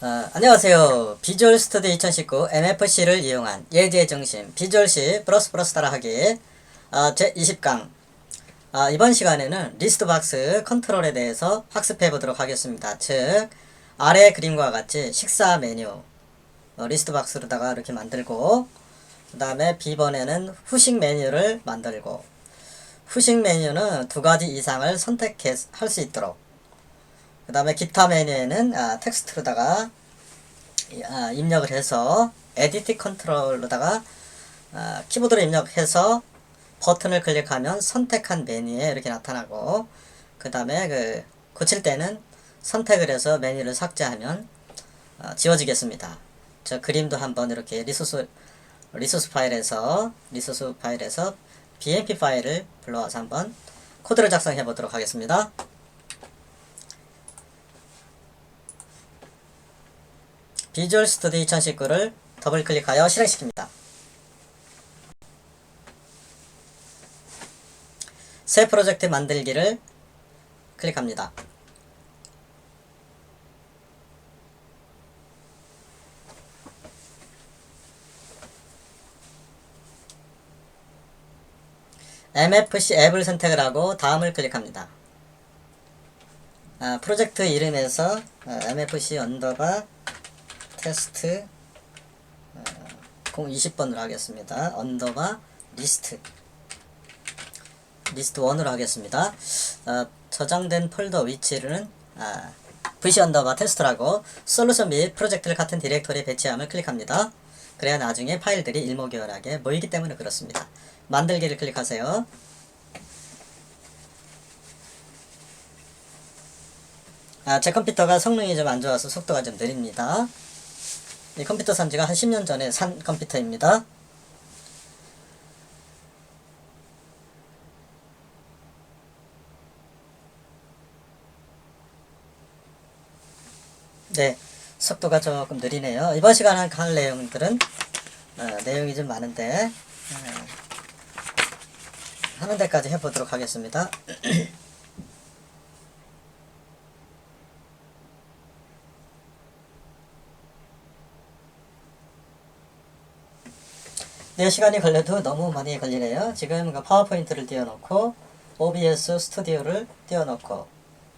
안녕하세요. 비주얼 스튜디오 2019 MFC를 이용한 예제의 중심 비주얼 C++ 따라하기 제20강. 이번 시간에는 리스트박스 컨트롤에 대해서 학습해 보도록 하겠습니다. 즉 아래 그림과 같이 식사 메뉴 리스트박스로다가 이렇게 만들고, 그 다음에 B번에는 후식 메뉴를 만들고, 후식 메뉴는 두 가지 이상을 선택할 수 있도록, 그 다음에 기타 메뉴에는 텍스트로다가 입력을 해서 에디트 컨트롤로다가 키보드로 입력해서 버튼을 클릭하면 선택한 메뉴에 이렇게 나타나고, 그 다음에 고칠 때는 선택을 해서 메뉴를 삭제하면 지워지겠습니다. 저 그림도 한번 이렇게 리소스 파일에서 BMP 파일을 불러와서 한번 코드를 작성해 보도록 하겠습니다. 비주얼 스튜디오 2019를 더블 클릭하여 실행시킵니다. 새 프로젝트 만들기를 클릭합니다. MFC 앱을 선택을 하고 다음을 클릭합니다. 프로젝트 이름에서 MFC 언더바 테스트 020번으로 하겠습니다. 언더바 리스트 1으로 하겠습니다. 저장된 폴더 위치는 VC 언더바 테스트라고 솔루션 및 프로젝트를 같은 디렉토리에 배치함을 클릭합니다. 그래야 나중에 파일들이 일목요연하게 모이기 때문에 그렇습니다. 만들기를 클릭하세요. 제 컴퓨터가 성능이 좀 안좋아서 속도가 좀 느립니다. 이 컴퓨터 산지가 한 10년 전에 산 컴퓨터입니다. 네, 속도가 조금 느리네요. 이번 시간에 할 내용들은 내용이 좀 많은데 하는 데까지 해보도록 하겠습니다. 네, 시간이 걸려도 너무 많이 걸리네요. 지금 파워포인트를 띄워놓고 OBS 스튜디오를 띄워놓고,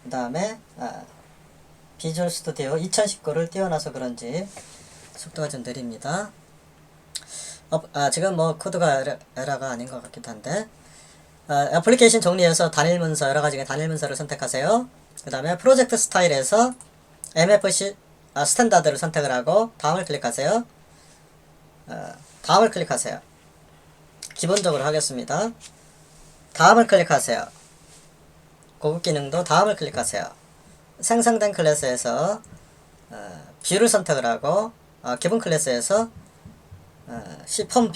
그 다음에 비주얼 스튜디오 2019를 띄워놔서 그런지 속도가 좀 느립니다. 지금 코드가 에러가 아닌 것 같기도 한데, 애플리케이션 종류에서 단일 문서, 여러가지 단일 문서를 선택하세요. 그 다음에 프로젝트 스타일에서 MFC 스탠다드를 선택을 하고 다음을 클릭하세요. 다음을 클릭하세요. 기본적으로 하겠습니다. 다음을 클릭하세요. 고급 기능도 다음을 클릭하세요. 생성된 클래스에서 뷰를 선택을 하고, 기본 클래스에서 시폰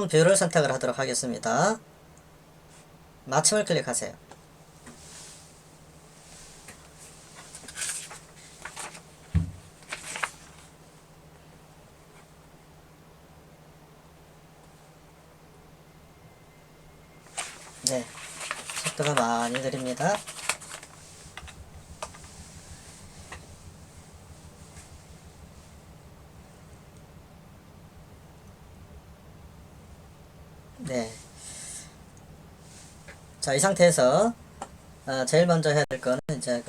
뷰를 선택을 하도록 하겠습니다. 마침을 클릭하세요. 네, 속도가 많이 느립니다. 네. 자, 이 상태에서 제일 먼저 해야 될 거는 이제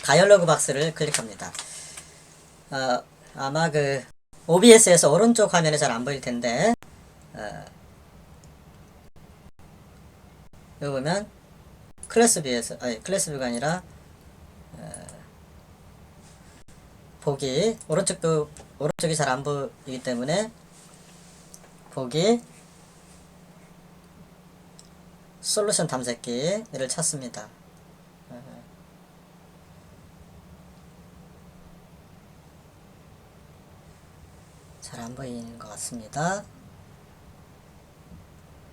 다이얼로그 박스를 클릭합니다. 아마 OBS에서 오른쪽 화면에 잘 안 보일 텐데, 여기 보면 클래스 뷰가 아니라 보기, 오른쪽이 잘 안 보이기 때문에 보기 솔루션 탐색기를 찾습니다. 잘 안 보이는 것 같습니다.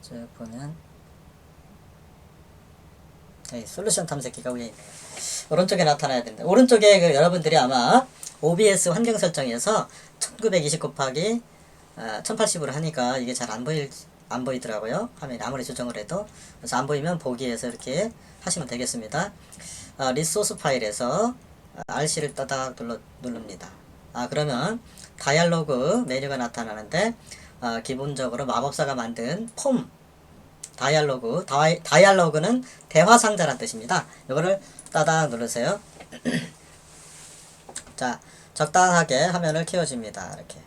쭉 보면 솔루션 탐색기가 위에 있네요. 오른쪽에 나타나야 됩니다. 오른쪽에 여러분들이 아마 OBS 환경 설정에서 1920 곱하기 1080으로 하니까 이게 잘 안 보일 안 보이더라고요. 화면이 아무리 조정을 해도. 그래서 안 보이면 보기에서 이렇게 하시면 되겠습니다. 리소스 파일에서 RC를 따닥 누릅니다. 그러면 다이얼로그 메뉴가 나타나는데 기본적으로 마법사가 만든 폼 다이얼로그는 대화 상자란 뜻입니다. 이거를 따닥 누르세요. 자, 적당하게 화면을 키워줍니다. 이렇게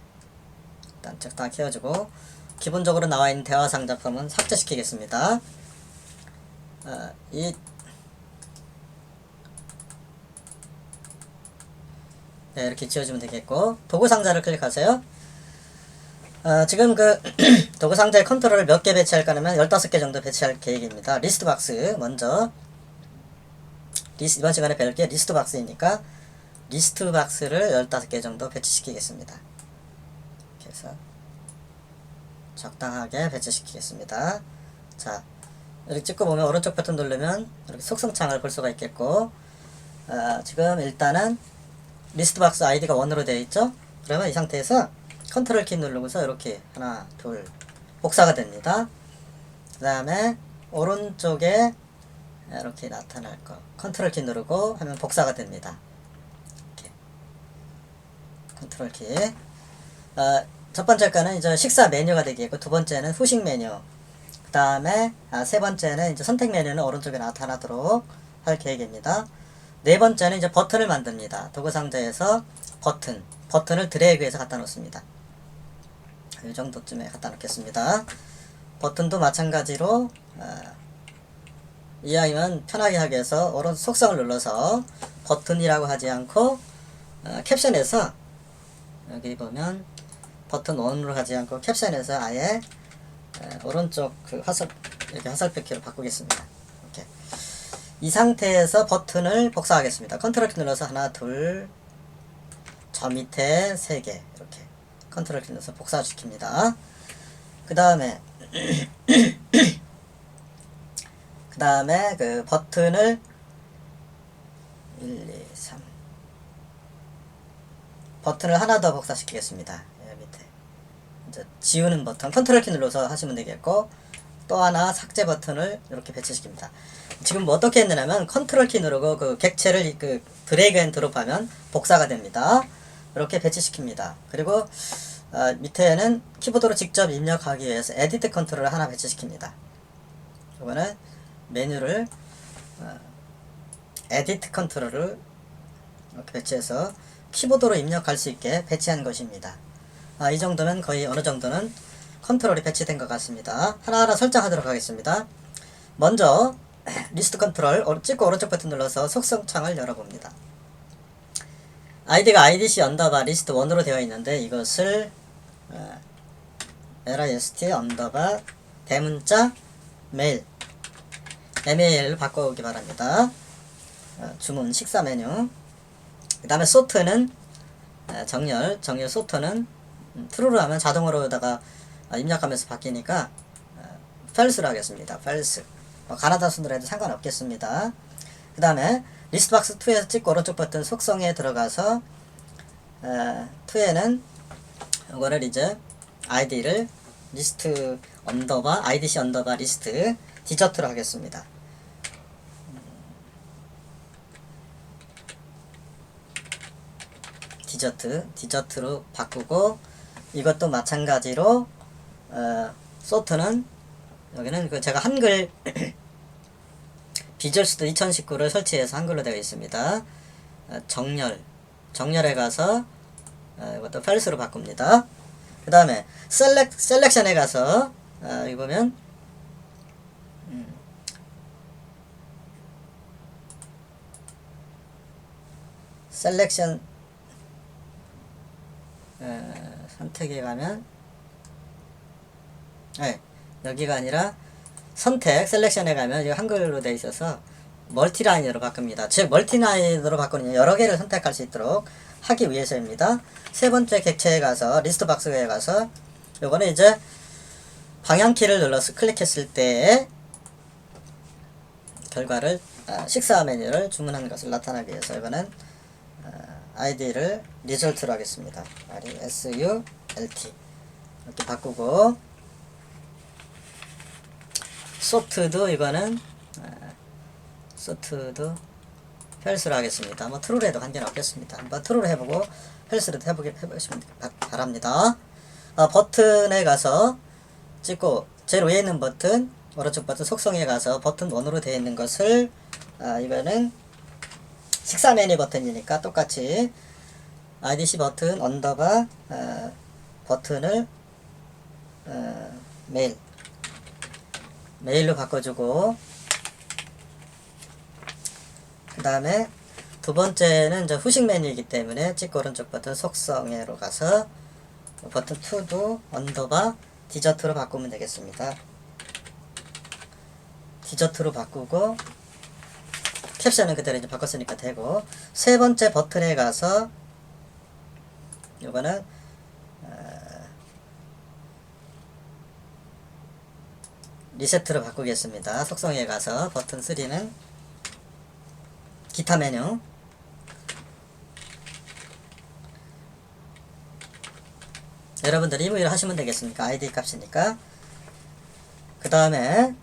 일단 적당히 키워주고 기본적으로 나와 있는 대화 상자 폼은 삭제시키겠습니다. 네, 이렇게 지워주면 되겠고, 도구 상자를 클릭하세요. 지금 그 도구 상자의 컨트롤을 몇 개 배치할까 하면 15개 정도 배치할 계획입니다. 리스트 박스 먼저 이번 시간에 배울 게 리스트 박스이니까 리스트 박스를 15개 정도 배치시키겠습니다. 이렇게 해서 적당하게 배치시키겠습니다. 자, 이렇게 찍고 보면 오른쪽 버튼 누르면 이렇게 속성창을 볼 수가 있겠고, 지금 일단은 리스트 박스 아이디가 1으로 되어 있죠. 그러면 이 상태에서 컨트롤 키 누르고서 이렇게 하나 둘 복사가 됩니다. 그 다음에 오른쪽에 이렇게 나타날 거 컨트롤 키 누르고 하면 복사가 됩니다. 이렇게 컨트롤 키. 첫 번째 거는 이제 식사 메뉴가 되겠고, 두 번째는 후식 메뉴, 그 다음에 세 번째는 이제 선택 메뉴는 오른쪽에 나타나도록 할 계획입니다. 네 번째는 이제 버튼을 만듭니다. 도구 상자에서 버튼을 드래그해서 갖다 놓습니다. 이 정도쯤에 갖다 놓겠습니다. 버튼도 마찬가지로 이왕이면 편하게 하기 위해서 오른 속성을 눌러서 버튼이라고 하지 않고 캡션에서 여기 보면 버튼 1으로 하지 않고 캡션에서 아예 오른쪽 그 이렇게 화살표키로 바꾸겠습니다. 이렇게 이 상태에서 버튼을 복사하겠습니다. 컨트롤 키 눌러서 하나 둘, 저 밑에 3개 이렇게 컨트롤 키 눌러서 복사시킵니다. 그 다음에 그 버튼을 1, 2, 3 버튼을 하나 더 복사시키겠습니다. 여기 밑에 이제 지우는 버튼 컨트롤 키 눌러서 하시면 되겠고, 또 하나 삭제 버튼을 이렇게 배치시킵니다. 지금 뭐 어떻게 했느냐면 컨트롤 키 누르고 그 객체를 그 드래그 앤 드롭하면 복사가 됩니다. 이렇게 배치시킵니다. 그리고 밑에는 키보드로 직접 입력하기 위해서 에디트 컨트롤을 하나 배치시킵니다. 이거는 메뉴를 에디트 컨트롤을 이렇게 배치해서 키보드로 입력할 수 있게 배치한 것입니다. 이 정도면 거의 어느 정도는 컨트롤이 배치된 것 같습니다. 하나하나 설정하도록 하겠습니다. 먼저 리스트 컨트롤 찍고 오른쪽 버튼 눌러서 속성창을 열어봅니다. 아이디가 IDC 언더바 리스트 1으로 되어 있는데 이것을 list 언더바 대문자 메일 MAL로 바꿔오기 바랍니다. 주문 식사 메뉴. 그 다음에 소트는 정렬 소트는 true로 하면 자동으로다가 입력하면서 바뀌니까 false로 하겠습니다. false. 가나다 순으로 해도 상관없겠습니다. 그 다음에 리스트박스 2에서 찍고 오른쪽 버튼 속성에 들어가서 2에는 이거를 이제 id를 리스트 언더바 idc 언더바 리스트 디저트로 하겠습니다. 디저트로 바꾸고, 이것도 마찬가지로 소트는 여기는 그 제가 한글 비주얼 스튜디오 2019를 설치해서 한글로 되어 있습니다. 정렬에 가서 이것도 false로 바꿉니다. 그 다음에 셀렉션에 가서 여기 보면 셀렉션 선택에 가면 여기가 아니라 선택 셀렉션에 가면 이거 한글로 되어 있어서 멀티라인으로 바꿉니다. 즉 멀티라인으로 바꾸는 여러 개를 선택할 수 있도록 하기 위해서입니다. 세 번째 객체에 가서 리스트 박스에 가서 요거는 이제 방향키를 눌러서 클릭했을 때 결과를 식사 메뉴를 주문한 것을 나타나기 위해서 이거는 아이디를 리졸트로 하겠습니다. RESULT 이렇게 바꾸고, 소트도 이거는 소트도 헬스로 하겠습니다. 뭐 트루로 해도 관계는 없겠습니다. 한번 트루로 해보고 헬스로 해보시면 바랍니다. 버튼에 가서 찍고 제일 위에 있는 버튼, 오른쪽 버튼 속성에 가서 버튼 1으로 되어 있는 것을 이거는 식사 메뉴 버튼이니까 똑같이 IDC 버튼 언더바 버튼을 메일로 바꿔주고, 그 다음에 두 번째는 저 후식 메뉴이기 때문에 찍고 오른쪽 버튼 속성에로 가서 버튼 2도 언더바 디저트로 바꾸면 되겠습니다. 디저트로 바꾸고 캡션은 그대로 이제 바꿨으니까 되고, 세 번째 버튼에 가서 이거는 리세트로 바꾸겠습니다. 속성에 가서 버튼 3는 기타 메뉴, 여러분들이 임의로 하시면 되겠습니까? ID 값이니까. 그 다음에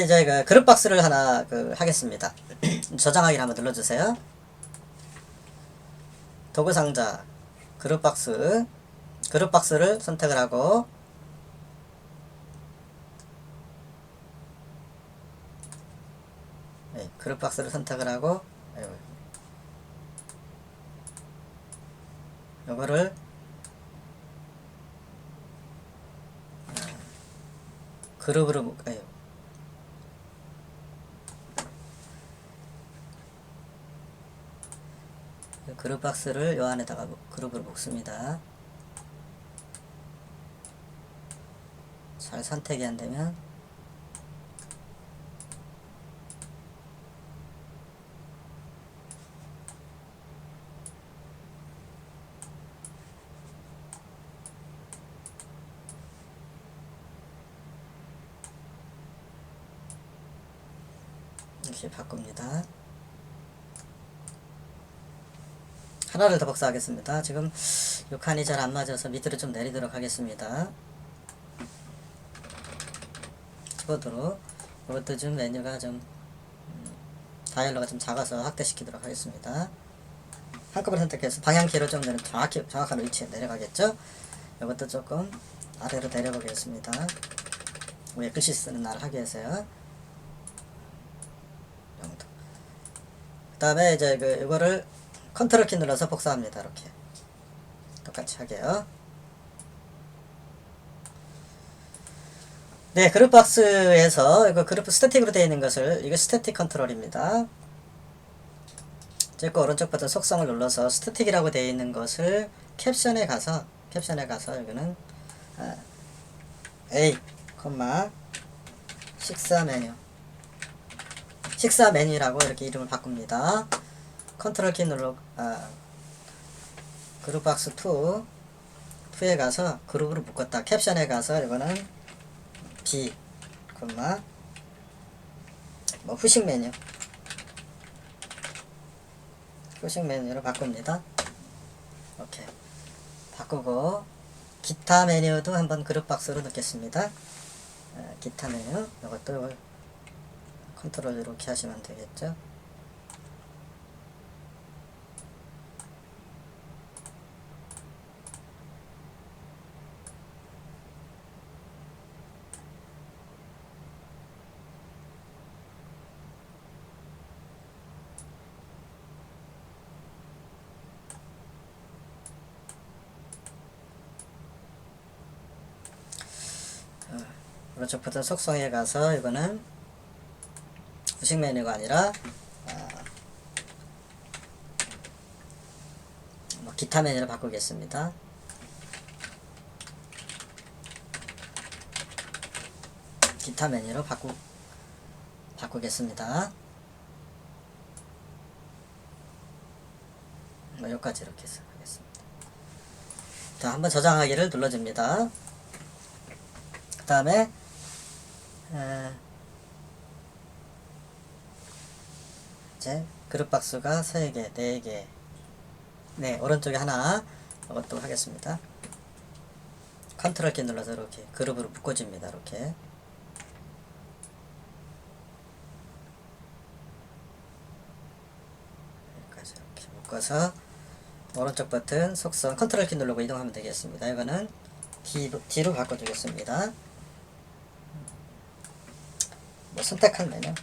이제 그 그룹 박스를 하나 하겠습니다. 저장하기를 한번 눌러주세요. 도구 상자 그룹 박스를 선택을 하고, 그룹 박스를 선택을 하고, 요거를 그룹으로 그룹 박스를 요 안에다가 그룹으로 묶습니다. 잘 선택이 안 되면 이렇게 바꿉니다. 하나를 더 복사하겠습니다. 지금 요 칸이 잘 안 맞아서 밑으로 좀 내리도록 하겠습니다. 키보드로 이것도 좀 메뉴가 좀 다이얼로가 좀 작아서 확대시키도록 하겠습니다. 한꺼번에 선택해서 방향키로 좀 정확한 위치에 내려가겠죠. 이것도 조금 아래로 내려보겠습니다. 위에 글씨 쓰는 날 하기 위해서요. 정도. 그 다음에 이제 이거를 컨트롤 키 눌러서 복사합니다. 이렇게 똑같이 하게요. 네, 그룹 박스에서 이거 그룹 스태틱으로 되어 있는 것을, 이거 스태틱 컨트롤입니다. 찍고 오른쪽 버튼 속성을 눌러서 스태틱이라고 되어 있는 것을 캡션에 가서 여기는 A, 식사 메뉴라고 이렇게 이름을 바꿉니다. 컨트롤 키 눌러 그룹 박스 2에 가서 그룹으로 묶었다. 캡션에 가서 이거는 B, 후식 메뉴로 바꿉니다. 오케이. 바꾸고 기타 메뉴도 한번 그룹 박스로 넣겠습니다. 기타 메뉴 이것도 컨트롤 이렇게 하시면 되겠죠. 오른쪽 버튼 속성에 가서 이거는 후식 메뉴가 아니라 기타 메뉴로 바꾸겠습니다. 기타 메뉴로 바꾸겠습니다. 여기까지 이렇게 해서 하겠습니다. 자, 한번 저장하기를 눌러줍니다. 그 다음에 이제 그룹 박스가 3개, 4개, 네, 오른쪽에 하나 이것도 하겠습니다. 컨트롤 키 눌러서 이렇게 그룹으로 묶어줍니다. 이렇게. 여기까지 이렇게 묶어서 오른쪽 버튼 속성 컨트롤 키 누르고 이동하면 되겠습니다. 이거는 D로 바꿔주겠습니다. 뭐 선택한 메뉴.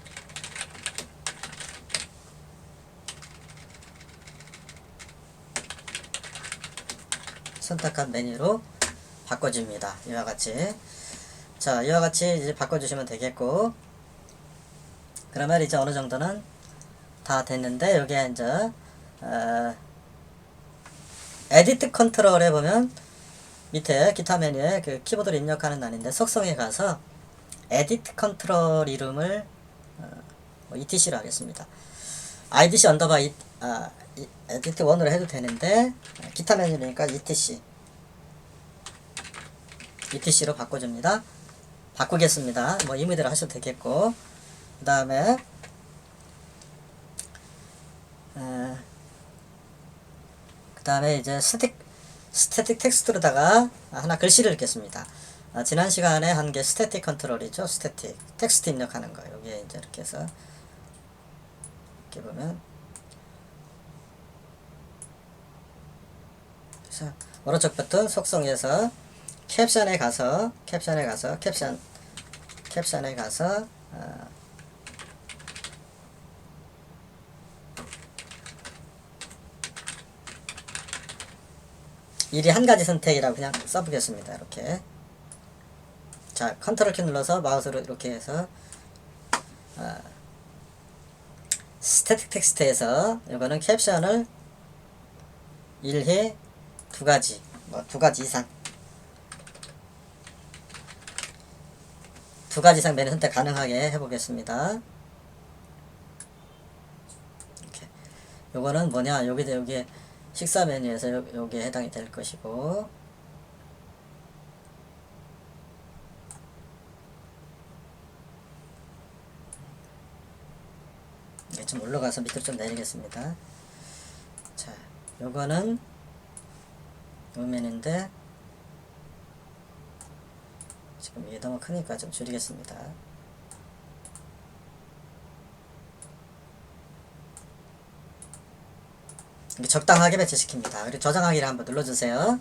선택한 메뉴로 바꿔줍니다. 이와 같이. 자, 이와 같이 이제 바꿔주시면 되겠고, 그러면 이제 어느 정도는 다 됐는데, 여기에 이제, 에디트 컨트롤에 보면, 밑에 기타 메뉴에 그 키보드를 입력하는 난인데, 속성에 가서, 에디트 컨트롤 이름을, ETC로 하겠습니다. IDC 언더바 에디트 1으로 해도 되는데 기타 메뉴니까 ETC로 바꿔줍니다. 바꾸겠습니다. 뭐 임의대로 하셔도 되겠고, 그 다음에 이제 스태틱 텍스트로다가 하나 글씨를 읽겠습니다. 지난 시간에 한 게 스태틱 컨트롤이죠. 스태틱 텍스트 입력하는 거. 여기에 이제 이렇게 해서 이렇게 보면, 그래서 오른쪽 버튼 속성에서 캡션에 가서 일이 한 가지 선택이라고 그냥 써보겠습니다. 이렇게. 자, 컨트롤 키 눌러서 마우스로 이렇게 해서 스태틱 텍스트에서 이거는 캡션을 1회 2가지, 뭐 2가지 이상 2가지 이상 메뉴 선택 가능하게 해보겠습니다. 이렇게. 요거는 뭐냐, 여기에 식사 메뉴에서 여기에 해당이 될 것이고, 좀 올라가서 밑으로 좀 내리겠습니다. 자, 요거는 요 메뉴인데 지금 이게 너무 크니까 좀 줄이겠습니다. 이렇게 적당하게 배치시킵니다. 그리고 저장하기를 한번 눌러주세요.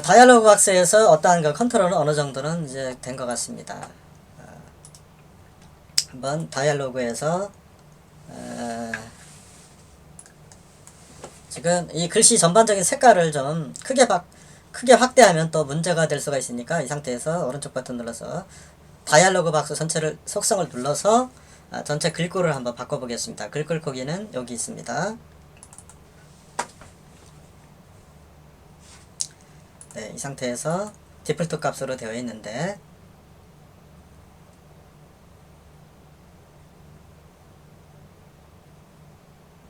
다이얼로그 박스에서 어떠한 그 컨트롤은 어느 정도는 이제 된 것 같습니다. 한번 다이얼로그에서 지금 이 글씨 전반적인 색깔을 좀 크게 확대하면 또 문제가 될 수가 있으니까, 이 상태에서 오른쪽 버튼 눌러서 다이얼로그 박스 전체를 속성을 눌러서 전체 글꼴을 한번 바꿔보겠습니다. 글꼴 크기는 여기 있습니다. 네, 이 상태에서 디폴트 값으로 되어 있는데,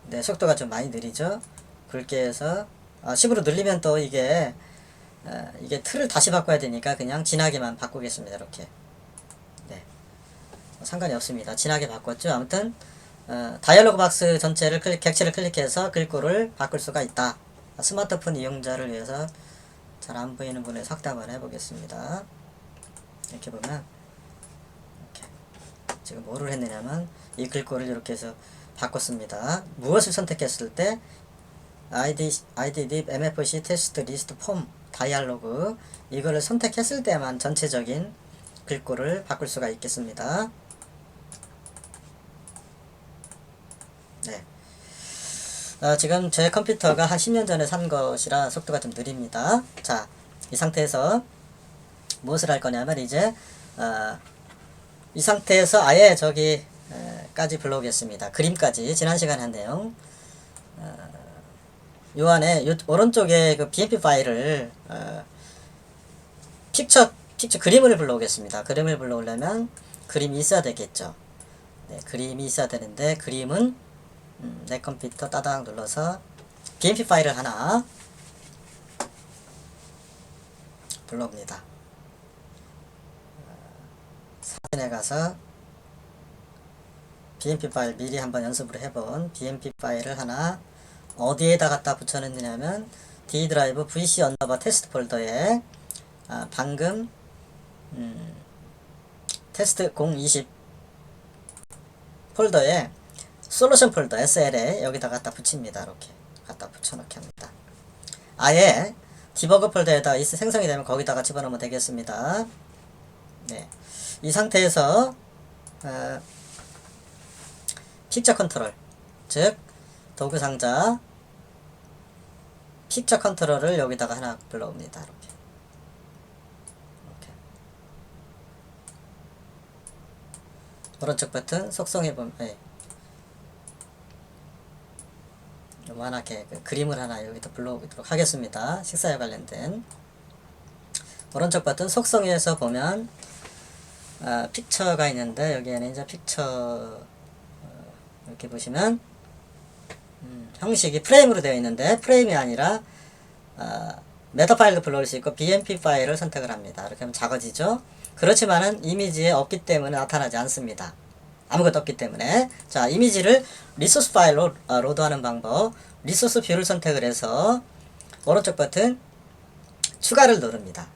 네, 속도가 좀 많이 느리죠. 굵게 해서 10으로 늘리면 또 이게 틀을 다시 바꿔야 되니까 그냥 진하게만 바꾸겠습니다. 이렇게. 네, 상관이 없습니다. 진하게 바꿨죠. 아무튼 다이얼로그 박스 전체를 객체를 클릭해서 글꼴을 바꿀 수가 있다. 스마트폰 이용자를 위해서 잘 안 보이는 분에 확대 한번 해보겠습니다. 이렇게 보면, 이렇게 지금 뭐를 했느냐면 이 글꼴을 이렇게 해서 바꿨습니다. 무엇을 선택했을 때 IDDIV MFC 테스트 리스트 폼 다이얼로그, 이거를 선택했을 때만 전체적인 글꼴을 바꿀 수가 있겠습니다. 네. 지금 제 컴퓨터가 한 10년 전에 산 것이라 속도가 좀 느립니다. 자, 이 상태에서 무엇을 할 거냐면, 이제 이 상태에서 아예 저기 까지 불러오겠습니다. 그림까지 지난 시간에 한 내용. 요 안에 오른쪽에 그 BMP 파일을 픽처 그림을 불러오겠습니다. 그림을 불러오려면 그림이 있어야 되겠죠. 네, 그림이 있어야 되는데, 그림은 내 컴퓨터 따닥 눌러서 BMP 파일을 하나 불러옵니다. 사진에 가서 BMP 파일, 미리 한번 연습을 해본 BMP 파일을 하나 어디에다 갖다 붙여넣느냐면 D 드라이브 VC 언더바 테스트 폴더에 방금 테스트 020 폴더에 솔루션 폴더 SL에 여기다 갖다 붙입니다. 이렇게 갖다 붙여넣기 합니다. 아예 디버그 폴더에다 생성이 되면 거기다가 집어넣으면 되겠습니다. 네, 이 상태에서 픽처 컨트롤, 즉 도구 상자 픽처 컨트롤을 여기다가 하나 불러옵니다. 이렇게. 오른쪽 버튼 속성해보면 요만하게 그림을 하나 여기다 불러오도록 하겠습니다. 식사에 관련된 오른쪽 버튼 속성에서 보면 픽처가 있는데 여기에는 이제 픽처 이렇게 보시면 형식이 프레임으로 되어 있는데 프레임이 아니라 메타 파일도 불러올 수 있고 BMP 파일을 선택을 합니다. 이렇게 하면 작아지죠. 그렇지만은 이미지에 없기 때문에 나타나지 않습니다. 아무것도 없기 때문에. 자, 이미지를 리소스 파일로 로드하는 방법. 리소스 뷰를 선택을 해서 오른쪽 버튼 추가를 누릅니다.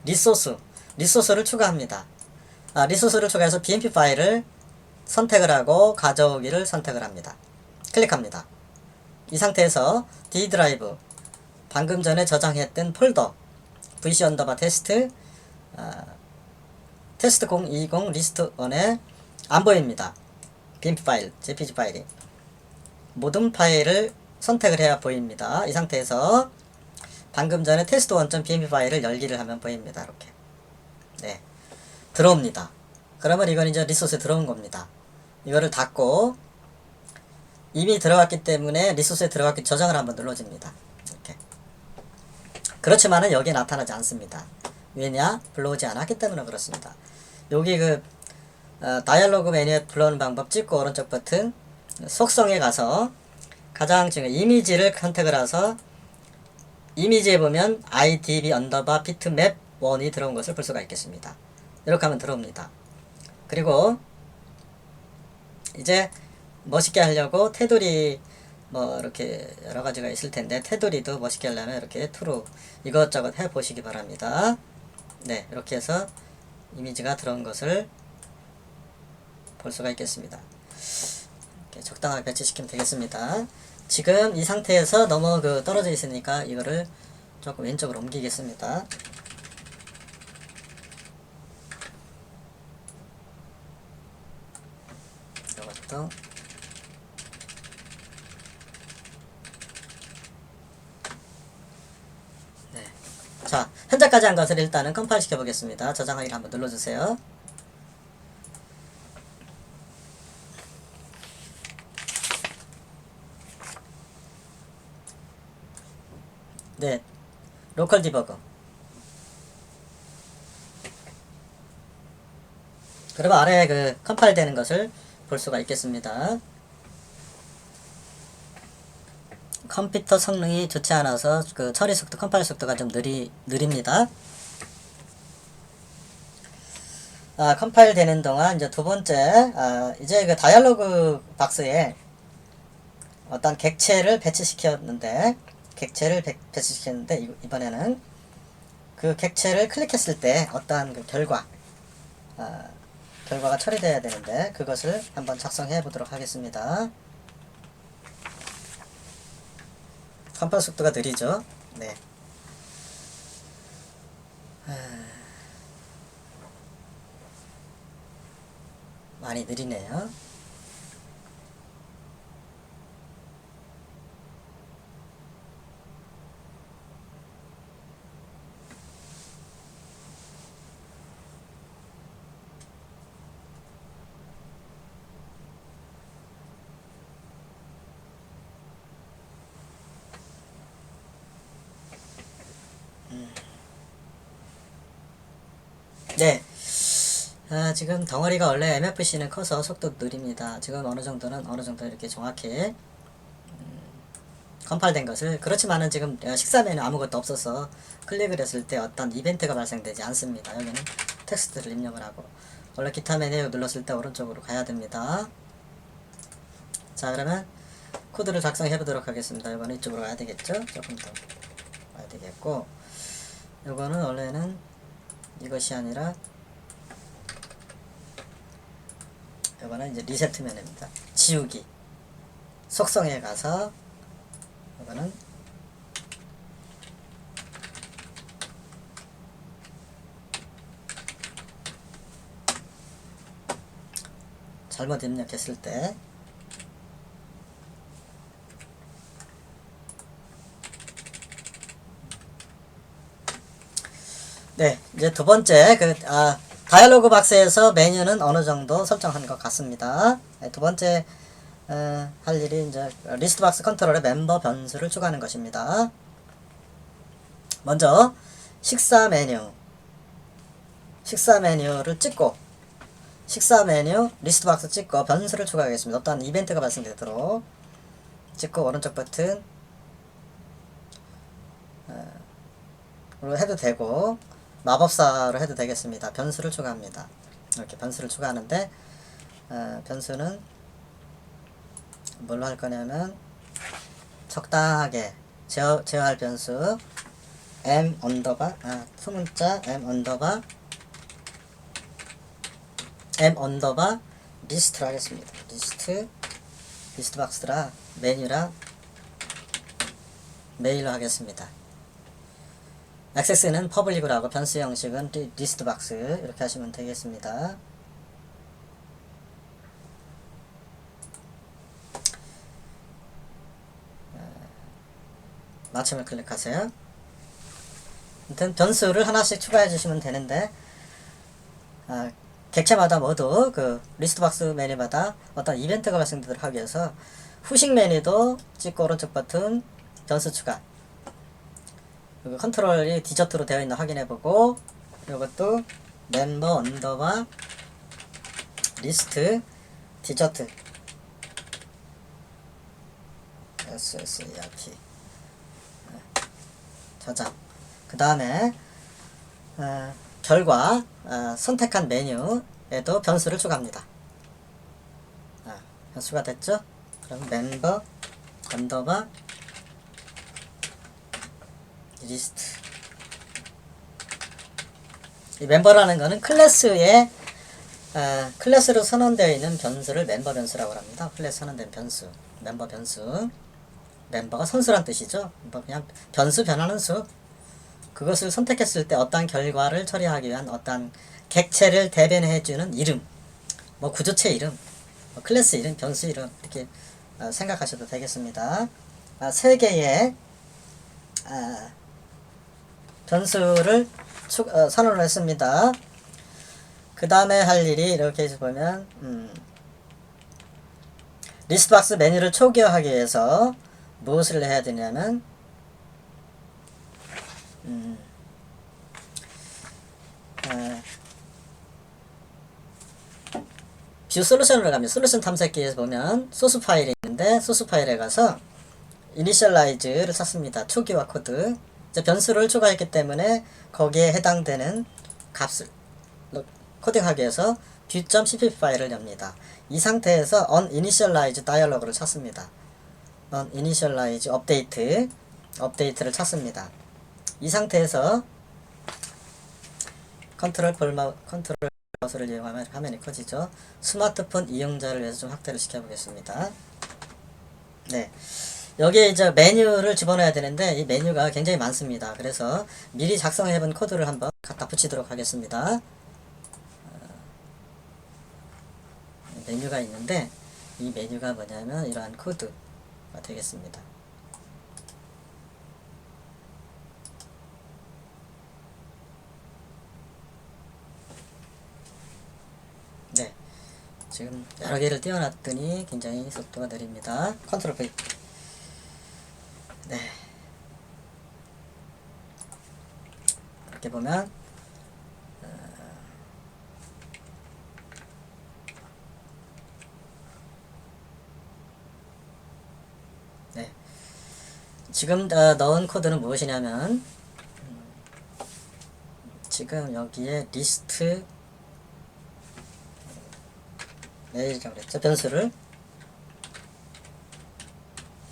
리소스를 추가합니다. 리소스를 추가해서 BMP 파일을 선택을 하고 가져오기를 선택을 합니다. 클릭합니다. 이 상태에서 D 드라이브 방금 전에 저장했던 폴더 VC 언더바 테스트 테스트 020 리스트 1에 안 보입니다. BMP 파일, JPG 파일이. 모든 파일을 선택을 해야 보입니다. 이 상태에서 방금 전에 테스트 1.bmp 파일을 열기를 하면 보입니다. 이렇게. 네. 들어옵니다. 그러면 이건 이제 리소스에 들어온 겁니다. 이거를 닫고 이미 들어갔기 때문에 리소스에 들어갔기 저장을 한번 눌러줍니다. 이렇게. 그렇지만은 여기에 나타나지 않습니다. 왜냐? 불러오지 않았기 때문에 그렇습니다. 여기 다이얼로그 메뉴에 불러오는 방법 찍고 오른쪽 버튼 속성에 가서 가장 중요한 이미지를 선택을 해서 이미지에 보면 idb 언더바 비트맵 1이 들어온 것을 볼 수가 있겠습니다. 이렇게 하면 들어옵니다. 그리고 이제 멋있게 하려고 테두리 뭐 이렇게 여러 가지가 있을 텐데 테두리도 멋있게 하려면 이렇게 투로 이것저것 해 보시기 바랍니다. 네, 이렇게 해서 이미지가 들어온 것을 볼 수가 있겠습니다. 이렇게 적당하게 배치시키면 되겠습니다. 지금 이 상태에서 너무 떨어져 있으니까 이거를 조금 왼쪽으로 옮기겠습니다. 이것도 네. 자, 현재까지 한 것을 일단은 컴파일 시켜 보겠습니다. 저장하기를 한번 눌러주세요. 네, 로컬 디버거. 그러면 아래에 컴파일 되는 것을 볼 수가 있겠습니다. 컴퓨터 성능이 좋지 않아서 처리 속도, 컴파일 속도가 좀 느립니다. 컴파일 되는 동안 이제 두 번째, 이제 다이얼로그 박스에 어떤 객체를 배치시켰는데, 이번에는 그 객체를 클릭했을 때 어떠한 결과가 처리되어야 되는데 그것을 한번 작성해 보도록 하겠습니다. 컴파일 속도가 느리죠? 네. 많이 느리네요. 네. 지금 덩어리가 원래 MFC는 커서 속도 느립니다. 지금 어느 정도 이렇게 정확히 컴파일 된 것을. 그렇지만은 지금 식사면에 아무것도 없어서 클릭을 했을 때 어떤 이벤트가 발생되지 않습니다. 여기는 텍스트를 입력을 하고 원래 기타 메뉴 눌렀을 때 오른쪽으로 가야 됩니다. 자, 그러면 코드를 작성해 보도록 하겠습니다. 이번에 이쪽으로 가야 되겠죠? 조금 더 와야 되겠고, 요거는 원래는 이것이 아니라 요거는 이제 리세트 메뉴입니다. 지우기. 속성에 가서 요거는 잘못 입력했을 때 네, 이제 두 번째 다이얼로그 박스에서 메뉴는 어느 정도 설정한 것 같습니다. 네, 두 번째 할 일이 이제 리스트 박스 컨트롤에 멤버 변수를 추가하는 것입니다. 먼저 식사 메뉴를 찍고 식사 메뉴 리스트 박스 찍고 변수를 추가하겠습니다. 어떠한 이벤트가 발생되도록 찍고 오른쪽 버튼 로 해도 되고 마법사로 해도 되겠습니다. 변수를 추가합니다. 이렇게 변수를 추가하는데 변수는 뭘로 할 거냐면 적당하게 제어할 변수 m 언더바 소문자 m 언더바 리스트로 하겠습니다. 리스트 박스라 메뉴라 메일로 하겠습니다. 액세스는 퍼블릭으로 하고 변수 형식은 리스트 박스 이렇게 하시면 되겠습니다. 마침을 클릭하세요. 아무튼 변수를 하나씩 추가해 주시면 되는데 객체마다 모두 그 리스트 박스 메뉴마다 어떤 이벤트가 발생되도록 하기 위해서 후식 메뉴도 찍고 오른쪽 버튼 변수 추가, 그리고 컨트롤이 디저트로 되어 있나 확인해보고 이것도 멤버 언더바 리스트 디저트 SSERT 저장. 그 다음에 결과 선택한 메뉴에도 변수를 추가합니다. 변수가 됐죠? 그럼 멤버 언더바 리스트. 이 멤버라는 거는 클래스에 클래스로 선언되어 있는 변수를 멤버 변수라고 합니다. 클래스 선언된 변수, 멤버 변수. 멤버가 선수란 뜻이죠. 그냥 변수 변하는 수. 그것을 선택했을 때 어떠한 결과를 처리하기 위한 어떠한 객체를 대변해주는 이름, 뭐 구조체 이름, 뭐 클래스 이름, 변수 이름 이렇게 생각하셔도 되겠습니다. 세 개의 변수를 선언을 했습니다. 그 다음에 할 일이 이렇게 해서 보면 리스트박스 메뉴를 초기화하기 위해서 무엇을 해야 되냐면 뷰 솔루션으로 가면 솔루션 탐색기에서 보면 소스 파일이 있는데 소스 파일에 가서 이니셜라이즈를 찾습니다. 초기화 코드. 변수를 추가했기 때문에 거기에 해당되는 값을 코딩하기 위해서 view.cpp 파일을 엽니다. 이 상태에서 uninitialize dialog를 찾습니다. uninitialize 업데이트를 찾습니다. 이 상태에서 컨트롤 마우스를 이용하면 화면이 커지죠. 스마트폰 이용자를 위해서 좀 확대를 시켜보겠습니다. 네. 여기에 이제 메뉴를 집어넣어야 되는데 이 메뉴가 굉장히 많습니다. 그래서 미리 작성해본 코드를 한번 갖다 붙이도록 하겠습니다. 메뉴가 있는데 이 메뉴가 뭐냐면 이러한 코드가 되겠습니다. 네, 지금 여러 개를 띄워놨더니 굉장히 속도가 느립니다. 컨트롤 V. 네, 이렇게 보면 네, 지금 넣은 코드는 무엇이냐면 지금 여기에 리스트 메일이라고 그랬죠.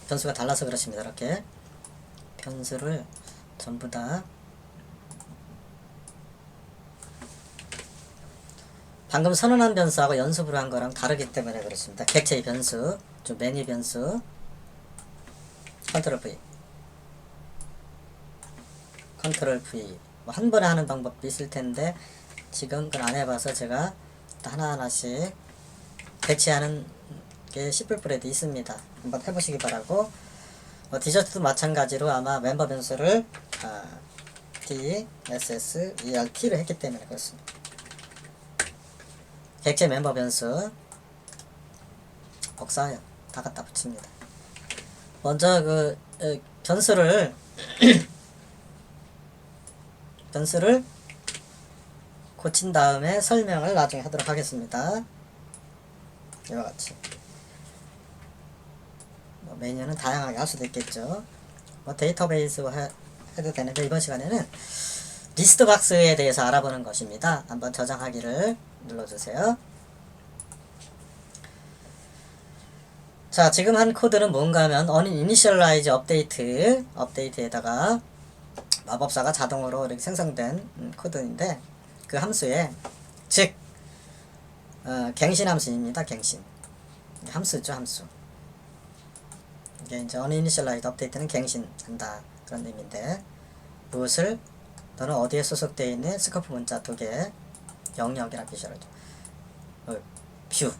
변수가 달라서 그렇습니다. 이렇게 변수를 전부 다 방금 선언한 변수하고 연습으로 한 거랑 다르기 때문에 그렇습니다. 객체의 변수, 좀 매니 변수, 컨트롤 V, 컨트롤 V. 뭐 한 번에 하는 방법도 있을 텐데 지금 그걸 안 해봐서 제가 하나하나씩 배치하는 게 C++에도 있습니다. 한번 해보시기 바라고. 디저트도 마찬가지로 아마 멤버 변수를 D, SS, ER, T로 했기 때문에 그렇습니다. 객체 멤버 변수 복사해요. 다 갖다 붙입니다. 먼저 그 변수를 변수를 고친 다음에 설명을 나중에 하도록 하겠습니다. 이와 같이 메뉴는 다양하게 할 수도 있겠죠. 데이터베이스 해도 되는데 이번 시간에는 리스트 박스에 대해서 알아보는 것입니다. 한번 저장하기를 눌러주세요. 자, 지금 한 코드는 뭔가 하면 uninitialize 업데이트에다가 마법사가 자동으로 이렇게 생성된 코드인데 그 함수에 즉 갱신 함수입니다. 갱신 함수죠. 함수. 이게 이제 uninitialize 업데이트는 갱신한다 그런 의미인데 무엇을 너는 어디에 소속되어 있는 스코프 문자 2개 영역이라 표시를 뷰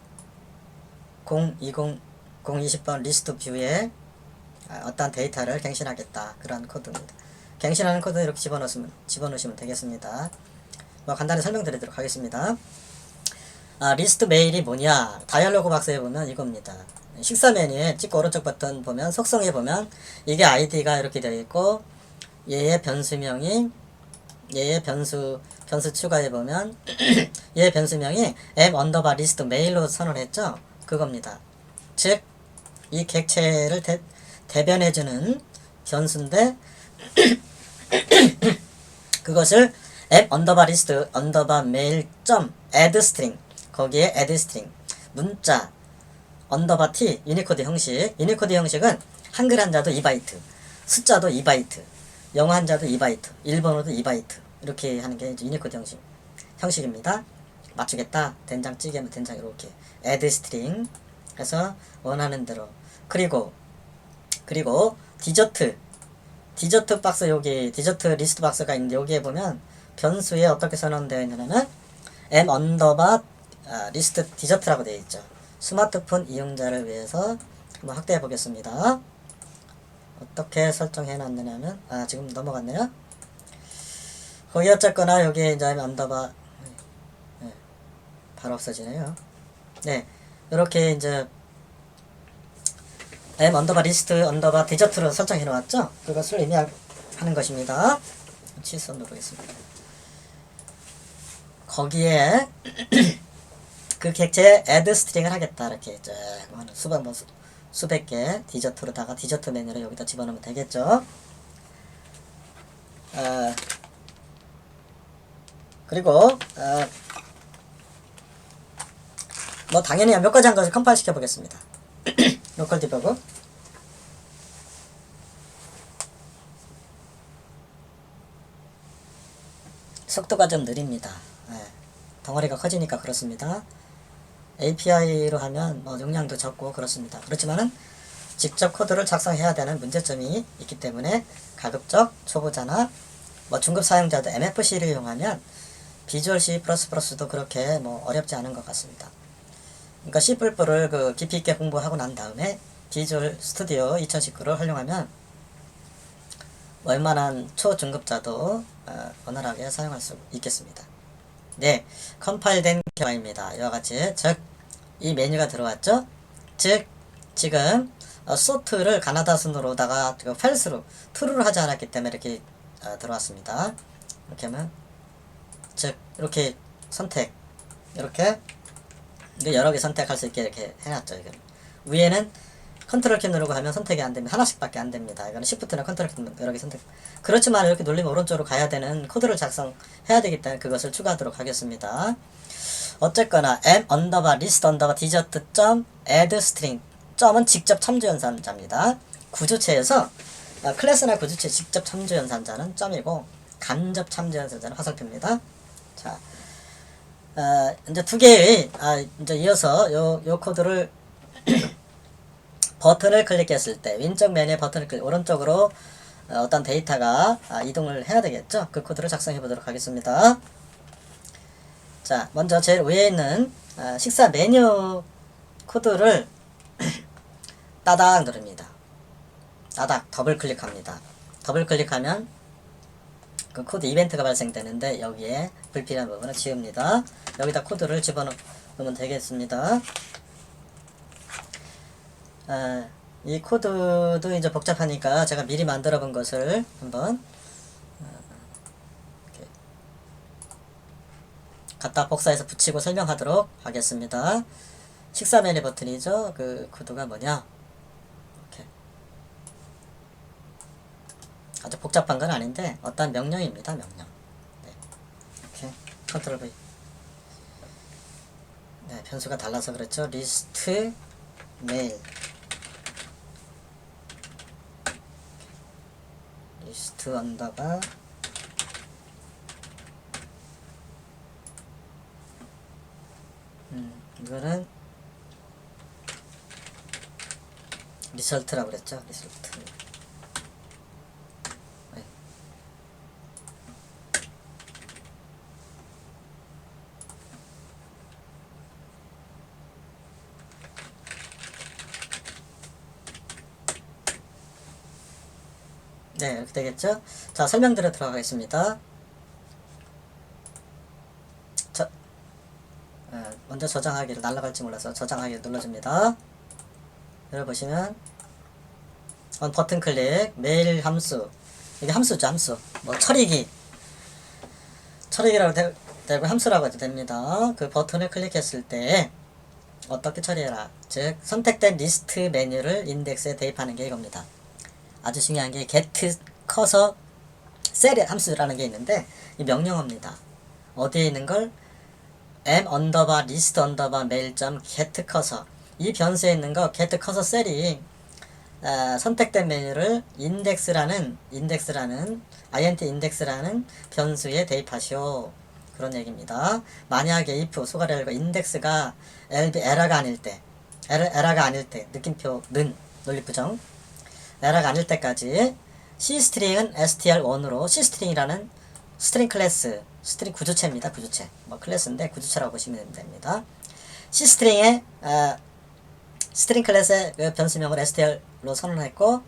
020번 리스트 뷰에 어떤 데이터를 갱신하겠다 그런 코드입니다. 갱신하는 코드 이렇게 집어넣으시면 되겠습니다. 간단히 설명드리도록 하겠습니다. 리스트 메일이 뭐냐? 다이얼로그 박스에 보면 이겁니다. 식사 메뉴에 찍고 오른쪽 버튼 보면 속성에 보면 이게 아이디가 이렇게 되어 있고 얘의 변수명이 얘의 변수 추가해 보면 얘의 변수명이 m_list 메일로 선언했죠? 그겁니다. 즉 이 객체를 대변해주는 변수인데 그것을 m_list mail add string 거기에 add string 문자 _t 유니코드 형식. 유니코드 형식은 한글 한자도 2바이트, 숫자도 2바이트, 영어 한자도 2바이트, 일본어도 2바이트 이렇게 하는 게 이제 유니코드 형식입니다. 맞추겠다. 된장찌개면 된장 이렇게 add string 해서 원하는 대로. 그리고 디저트 박스 여기 디저트 리스트 박스가 있는데 여기에 보면 변수에 어떻게 선언되어 있냐면 m_리스트 디저트라고 되어 있죠. 스마트폰 이용자를 위해서 한번 확대해 보겠습니다. 어떻게 설정해 놨느냐면 지금 넘어갔네요. 거기 어쨌거나 여기에 이제 바로 없어지네요. 네, 이렇게 이제 m_리스트 디저트로 설정해 놓았죠. 그것을 의미하는 것입니다. 취소 누르겠습니다. 거기에 그 객체에 add string을 하겠다. 이렇게 이제 수백 개 디저트로다가 디저트 메뉴를 여기다 집어넣으면 되겠죠. 그리고 당연히 몇 가지 한 것을 컴파일 시켜 보겠습니다. 로컬 디버그 속도가 좀 느립니다. 덩어리가 커지니까 그렇습니다. API로 하면 용량도 적고 그렇습니다. 그렇지만은 직접 코드를 작성해야 되는 문제점이 있기 때문에 가급적 초보자나 중급 사용자도 MFC를 이용하면 비주얼 C++도 그렇게 어렵지 않은 것 같습니다. 그러니까 C++를 깊이 있게 공부하고 난 다음에 비주얼 스튜디오 2019를 활용하면 웬만한 초중급자도 원활하게 사용할 수 있겠습니다. 네, 컴파일된 결과입니다. 이와 같이 즉 이 메뉴가 들어왔죠. 즉 지금 소트를 가나다 순으로다가 파일수로 true를 하지 않았기 때문에 이렇게 들어왔습니다. 이렇게 하면 즉 이렇게 선택 이렇게 여러 개 선택할 수 있게 이렇게 해놨죠. 이거는 위에는 컨트롤 키 누르고 하면 선택이 안 됩니다. 하나씩밖에 안 됩니다. 이거는 시프트나 컨트롤 키 누르면 여러 개 선택. 그렇지만 이렇게 눌리면 오른쪽으로 가야 되는 코드를 작성해야 되기 때문에 그것을 추가하도록 하겠습니다. 어쨌거나 m_list 디저트 add string 점은 직접 참조연산자입니다. 구조체에서 클래스나 구주체 직접 참조 연산자는 점이고 간접 참조 연산자는 화살표입니다. 자, 이제 두 개의 이제 이어서 요 코드를 버튼을 클릭했을 때 왼쪽 메뉴 버튼을 클릭 오른쪽으로 어떤 데이터가 이동을 해야 되겠죠. 그 코드를 작성해 보도록 하겠습니다. 자, 먼저 제일 위에 있는 식사 메뉴 코드를 따닥 누릅니다. 따닥 더블 클릭합니다. 더블 클릭하면 그 코드 이벤트가 발생되는데 여기에 불필요한 부분을 지웁니다. 여기다 코드를 집어넣으면 되겠습니다. 이 코드도 이제 복잡하니까 제가 미리 만들어 본 것을 한번 이렇게 갖다 복사해서 붙이고 설명하도록 하겠습니다. 식사 메뉴 버튼이죠. 그 코드가 뭐냐? 이렇게 아주 복잡한 건 아닌데 어떤 명령입니다. 명령. 네. 이렇게 컨트롤 V. 네, 변수가 달라서 그렇죠. 리스트 메일. 리스트 언더바 이거는 리설트라고 그랬죠. 리설트. 네. 네, 이렇게 되겠죠. 자, 설명대로 들어가겠습니다. 먼저 저장하기를, 날라갈지 몰라서 저장하기를 눌러줍니다. 여기 보시면 버튼 클릭, 메일 함수, 이게 함수죠. 함수. 뭐 처리기라고 되고 함수라고 해도 됩니다. 그 버튼을 클릭했을 때 어떻게 처리해라, 즉 선택된 리스트 메뉴를 인덱스에 대입하는 게 이겁니다. 아주 중요한 게 get 커서 셀 함수라는 게 있는데 이 명령어입니다. 어디에 있는 걸 m 언더바 리스트 언더바 메일 점 get 커서, 이 변수에 있는 거 get 커서 셀이 선택된 메뉴를 인덱스라는 int 인덱스라는 변수에 대입하시오, 그런 얘기입니다. 만약에 if 소가리 열고 인덱스가 에러가 아닐 때 느낌표는 논리부정 에러가 아닐 때까지 c스트링은 str1으로, c스트링이라는 스트링 클래스, 스트링 구조체입니다. 구조체. 뭐 클래스인데 구조체라고 보시면 됩니다. c스트링의 스트링 클래스의 그 변수명을 str로 선언했고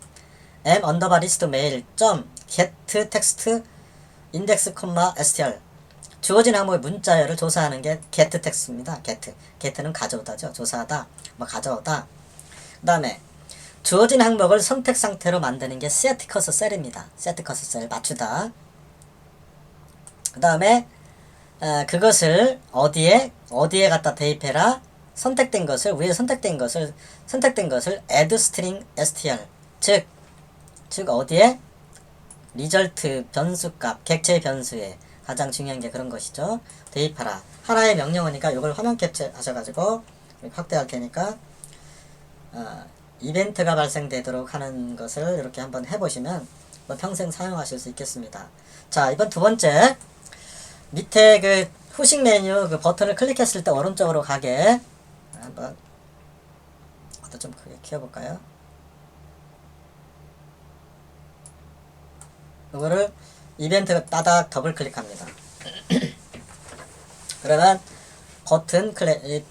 m 언더바 리스트 메일 점 get text index str, 주어진 항목의 문자열을 조사하는 게 get text입니다. get는 가져오다죠. 조사하다, 뭐 가져오다. 그 다음에 주어진 항목을 선택 상태로 만드는 게 set 커서 셀입니다. set 커서 셀, 맞추다. 그 다음에 그것을 어디에 갖다 대입해라. 선택된 것을 add string str, 즉 어디에 result 변수값, 객체 변수에 가장 중요한 게 그런 것이죠. 대입하라. 하나의 명령어니까 이걸 화면 캡처 하셔가지고 확대할 테니까 이벤트가 발생되도록 하는 것을 이렇게 한번 해보시면 뭐 평생 사용하실 수 있겠습니다. 자, 이번 두 번째, 밑에 그 후식 메뉴 그 버튼을 클릭했을 때 오른쪽으로 가게 한번 좀 크게 키워볼까요? 이거를 이벤트 따닥 더블 클릭합니다. 그러면 버튼 그게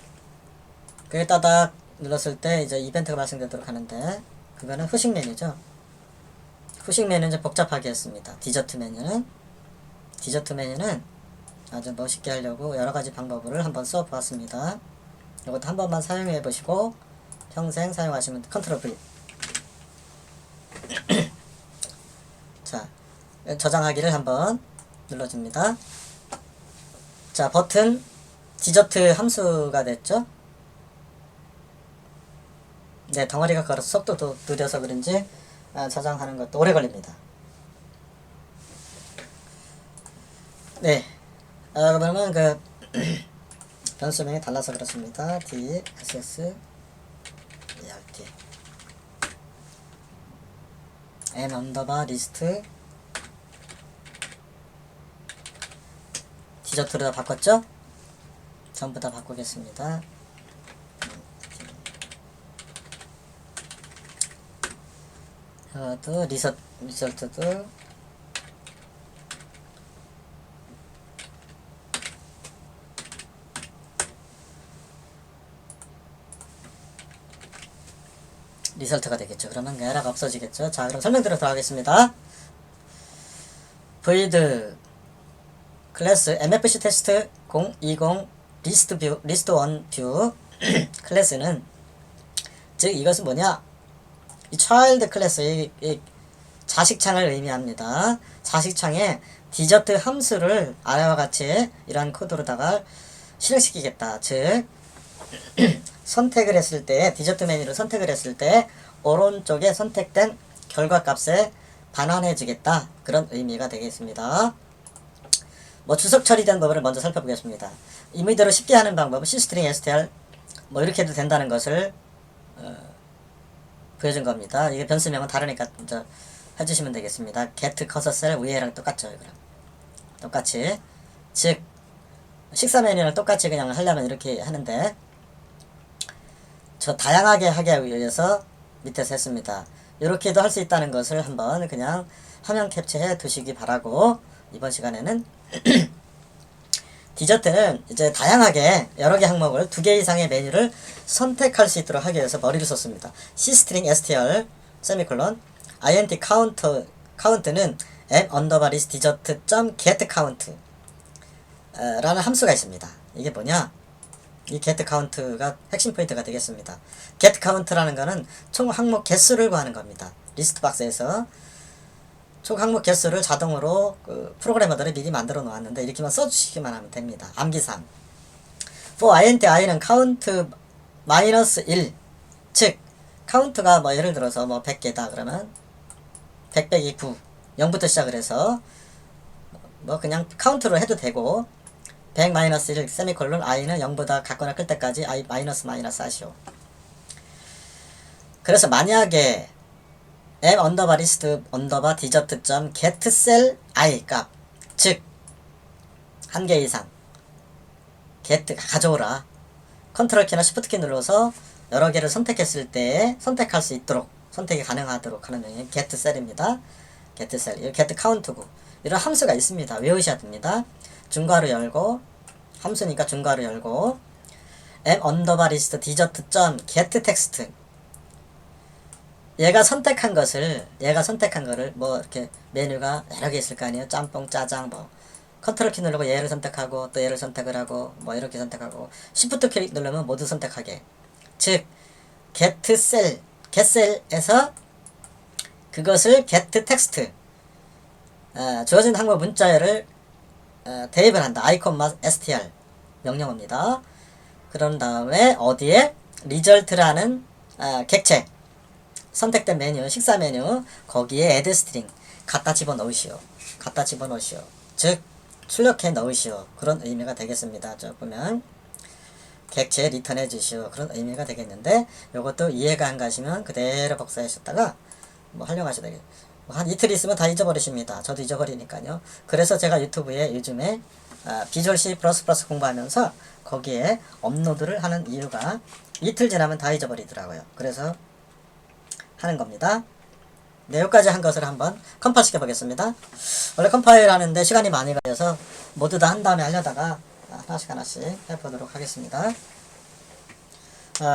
따닥 눌렀을 때 이제 이벤트가 발생되도록 하는데, 그거는 후식 메뉴죠. 후식 메뉴는 좀 복잡하게 했습니다. 디저트 메뉴는 아주 멋있게 하려고 여러가지 방법을 한번 써보았습니다. 이것도 한 번만 사용해 보시고 평생 사용하시면 컨트롤 V. 자, 저장하기를 한번 눌러줍니다. 자, 버튼 디저트 함수가 됐죠. 네, 덩어리가 걸어서 속도도 느려서 그런지 저장하는 것도 오래 걸립니다. 네, 그러면 그 변수명이 달라서 그렇습니다. DSS ERT n 언더바 리스트 디저트로 다 바꿨죠? 전부 다 바꾸겠습니다. 이것도 리설트도 리설트가 되겠죠. 그러면 에러가 없어지겠죠. 자, 그럼 설명드리도록 하겠습니다. void 클래스 mfc 테스트 020 리스트 1 뷰 클래스는 즉 이것은 뭐냐, 이 child 클래스의 이 자식창을 의미합니다. 자식창에 디저트 함수를 아래와 같이 이러한 코드로다가 실행시키겠다. 즉 선택을 했을 때, 디저트 메뉴를 선택을 했을 때 오른쪽에 선택된 결과값에 반환해 주겠다. 그런 의미가 되겠습니다. 뭐 주석 처리된 법을 먼저 살펴보겠습니다. 임의대로 쉽게 하는 방법은 cstring str 뭐 이렇게 해도 된다는 것을 보여준 겁니다. 이게 변수명은 다르니까 먼저 해주시면 되겠습니다. get cursor cell 위에랑 똑같죠. 이거랑 똑같이, 즉 식사 메뉴랑 똑같이 그냥 하려면 이렇게 하는데 저 다양하게 하기 위해서 밑에서 했습니다. 이렇게도 할 수 있다는 것을 한번 그냥 화면 캡처해 두시기 바라고, 이번 시간에는 디저트는 이제 다양하게 여러 개 항목을 2개 이상의 메뉴를 선택할 수 있도록 하기 위해서 머리를 썼습니다. cstring str 세미콜론 int count는 m 언더바 리스트 디저트 get count 라는 함수가 있습니다. 이게 뭐냐, 이 get count가 핵심 포인트가 되겠습니다. get count라는 거는 총 항목 개수를 구하는 겁니다. 리스트 박스에서 총 항목 개수를 자동으로 프로그래머들이 미리 만들어 놓았는데 이렇게만 써주시기만 하면 됩니다. 암기상 for int i는 count -1, 즉 카운트가 뭐 예를 들어서 뭐 100개다 그러면 100 빼기 9 0부터 시작을 해서 뭐 그냥 카운트로 해도 되고, 100 -1 세미콜론 i는 0보다 같거나 클 때까지 i 마이너스 하시오. 그래서 만약에 m 언더바 리스트 언더바 디저트 점 get cell i 값, 즉 한 개 이상 get 가져오라, 컨트롤 키나 쉬프트 키 눌러서 여러 개를 선택했을 때 선택할 수 있도록, 선택이 가능하도록 하는 명이 get cell입니다. get cell, 이 get count고 이런 함수가 있습니다. 외우셔야 됩니다. 중괄호 열고, 함수니까 중괄호 열고, m 언더바 리스트 디저트 점 get text, 얘가 선택한 거를 뭐 이렇게 메뉴가 여러 개 있을 거 아니에요. 짬뽕, 짜장, 뭐 컨트롤 키 누르고 얘를 선택하고 또 얘를 선택을 하고 뭐 이렇게 선택하고 쉬프트 키 누르면 모두 선택하게, 즉 get cell에서 그것을 get text 주어진 항목 문자열을 대입을 한다. icon str 명령어입니다. 그런 다음에 어디에 result라는 객체 선택된 메뉴, 식사 메뉴, 거기에 add string 갖다 집어넣으시오. 즉 출력해 넣으시오. 그런 의미가 되겠습니다. 저 보면 객체 리턴해 주시오. 그런 의미가 되겠는데, 요것도 이해가 안 가시면 그대로 복사하셨다가 뭐 활용하셔도 되겠. 한 이틀 있으면 다 잊어버리십니다. 저도 잊어버리니까요. 그래서 제가 유튜브에 요즘에 비주얼 C++ 공부하면서 거기에 업로드를 하는 이유가 이틀 지나면 다 잊어버리더라고요. 그래서 하는 겁니다. 네, 여기까지 한 것을 한번 컴파일 시켜 보겠습니다. 원래 컴파일 하는데 시간이 많이 걸려서 모두 다 한 다음에 하려다가 하나씩 해보도록 하겠습니다.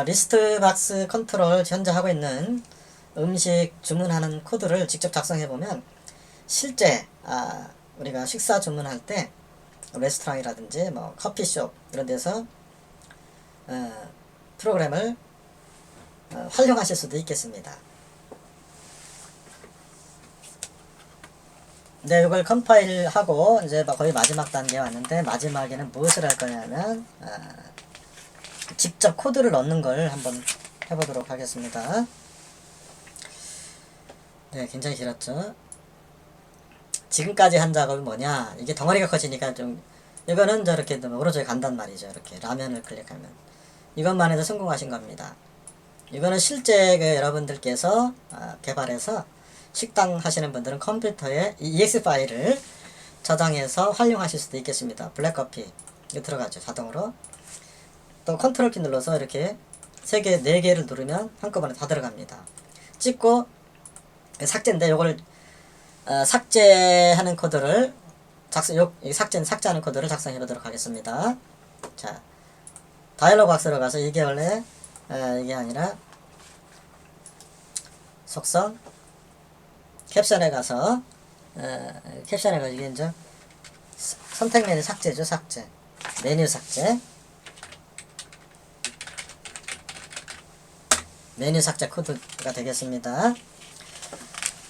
리스트 박스 컨트롤 현재 하고 있는 음식 주문하는 코드를 직접 작성해 보면 실제 우리가 식사 주문할 때 레스토랑이라든지 뭐 커피숍 이런 데서 프로그램을 활용하실 수도 있겠습니다. 네, 이걸 컴파일하고 이제 거의 마지막 단계에 왔는데, 마지막에는 무엇을 할 거냐면 직접 코드를 넣는 걸 한번 해보도록 하겠습니다. 네, 굉장히 길었죠. 지금까지 한 작업이 뭐냐, 이게 덩어리가 커지니까 좀, 이거는 저렇게 오른쪽에 간단 말이죠. 이렇게 라면을 클릭하면 이것만 해도 성공하신 겁니다. 이거는 실제 여러분들께서 개발해서 식당 하시는 분들은 컴퓨터에 이 EX 파일을 저장해서 활용하실 수도 있겠습니다. 블랙커피 이거 들어가죠, 자동으로. 또 컨트롤 키 눌러서 이렇게 3개, 4개를 누르면 한꺼번에 다 들어갑니다. 찍고 삭제인데 요걸 삭제하는 코드를 삭제하는 코드를 작성해 보도록 하겠습니다. 자, 다이얼로그 박스로 가서 이게 원래 이게 아니라 속성 캡션에 가서 이게 이제 선택 메뉴 삭제죠. 삭제 메뉴 삭제 코드가 되겠습니다.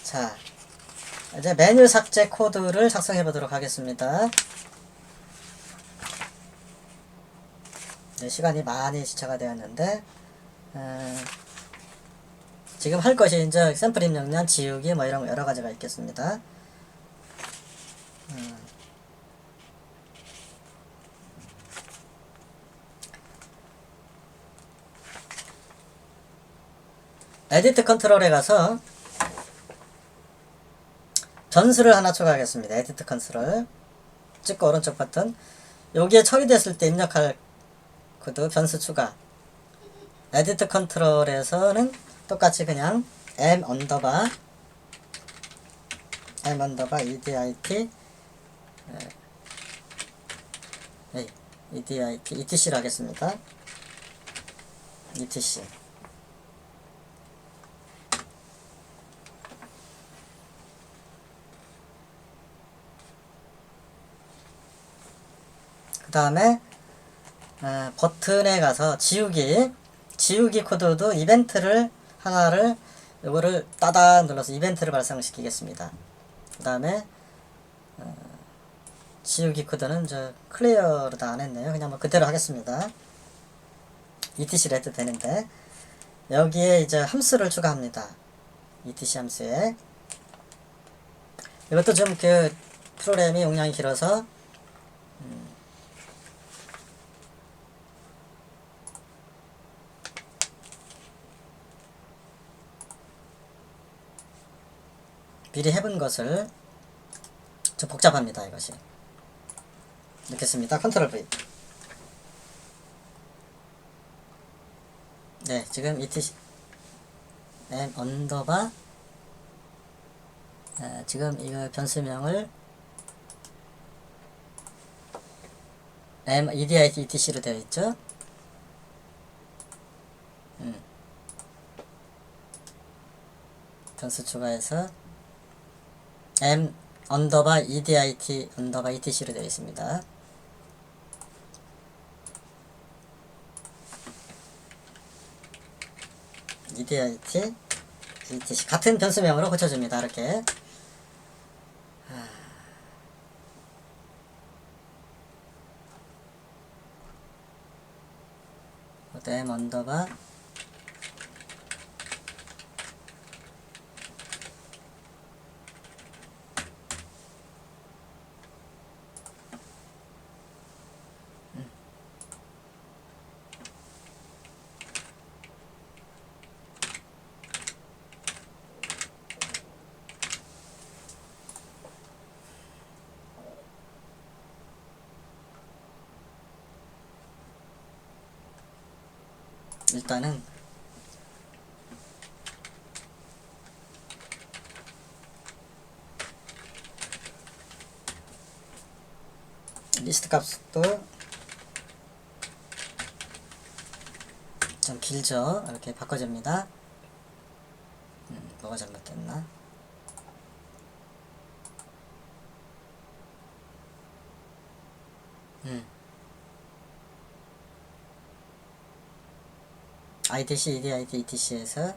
자, 이제 메뉴 삭제 코드를 작성해 보도록 하겠습니다. 네, 시간이 많이 지체가 되었는데 지금 할 것이 이제 샘플 입력량 지우기 뭐 이런 여러 가지가 있겠습니다. 에디트 컨트롤에 가서 변수를 하나 추가하겠습니다. 에디트 컨트롤 찍고 오른쪽 버튼, 여기에 처리됐을 때 입력할 코드 변수 추가. 에디트 컨트롤에서는 똑같이 그냥 m 언더바 edit etc를 하겠습니다. etc. 그 다음에 버튼에 가서 지우기 코드도 이벤트를 하나를 요거를 따닥 눌러서 이벤트를 발생시키겠습니다. 그 다음에 지우기 코드는 저 클리어로 다 안했네요. 그냥 뭐 그대로 하겠습니다. etc 해도 되는데 여기에 이제 함수를 추가합니다. etc 함수에 이것도 좀 그 프로그램이 용량이 길어서 미리 해본 것을 좀 복잡합니다. 이것이 넣겠습니다. 컨트롤 V. 네, 지금 etc m 언더바 지금 이거 변수명을 m edit etc로 되어 있죠. 변수 추가해서 m 언더바 edit 언더바 etc로 되어 있습니다. edit etc 같은 변수명으로 고쳐줍니다. 이렇게 m 언더바 일단은 리스트 값도 좀 길죠. 이렇게 바꿔줍니다. 뭐가 잘못됐나? IDC, EDIT, ETC에서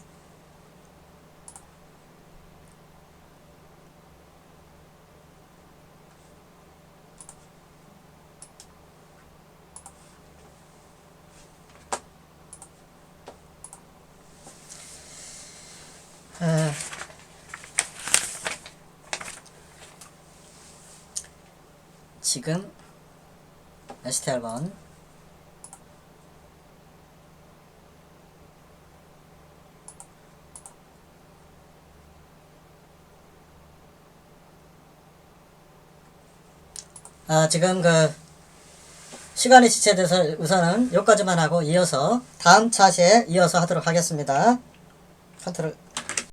지금 str1 지금 시간이 지체돼서 우선은 여기까지만 하고 이어서 다음 차시에 이어서 하도록 하겠습니다. 컨트롤